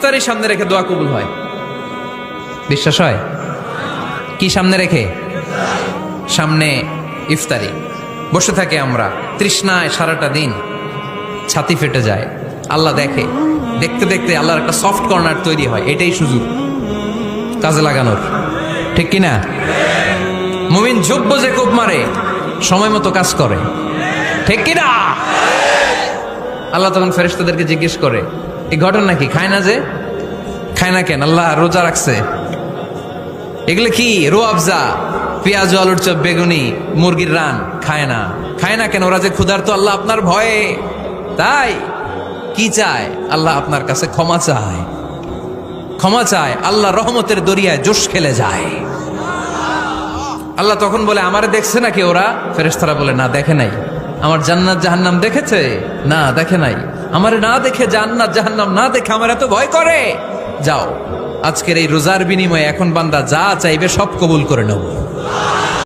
ইফতারির সামনে রেখে দোয়া কবুল হয়। বিশ্বাস হয়? কি সামনে রেখে? সামনে ইফতারি। বসে থাকে আমরা তৃষ্ণায় সারাটা দিন, ছাতি ফেটে যায়। আল্লাহ দেখে, দেখতে দেখতে আল্লাহর একটা সফট কর্নার তৈরি হয়। এটাই সুযোগ কাজে লাগানোর, ঠিক কিনা? মুমিন যোগ্য যে কোপ মারে, সময় মতো কাজ করে, ঠিক কিনা? আল্লাহ তখন ফেরেশতাদেরকে জিজ্ঞেস করে, এই ঘটনা কি? খায় না যে? খায় না কেন? আল্লাহ রোজা রাখছে। এগুলো কি? রোয়াবজা, পেঁয়াজ, আলুর চপ, বেগুনি, মুরগির রান খায় না। খায় না কেন? ওরা যে ক্ষুধার্ত, আল্লাহ আপনার ভয়ে। তাই কি চায়? আল্লাহ আপনার কাছে ক্ষমা চায়। ক্ষমা চায়, আল্লাহ রহমতের দরিয়ায় জোশ খেলে যায়। আল্লাহ তখন বলে, আমারে দেখছে নাকি ওরা? ফেরেশতারা বলে, না দেখে নাই। আমার জান্নাত জাহান্নাম দেখেছে? না দেখে নাই। আমারে না দেখে, জান্নাত জাহান্নাম না দেখে আমার এত ভয় করে। যাও, আজকের এই রোজার বিনিময়ে এখন বান্দা যা চাইবে সব কবুল করে নেব।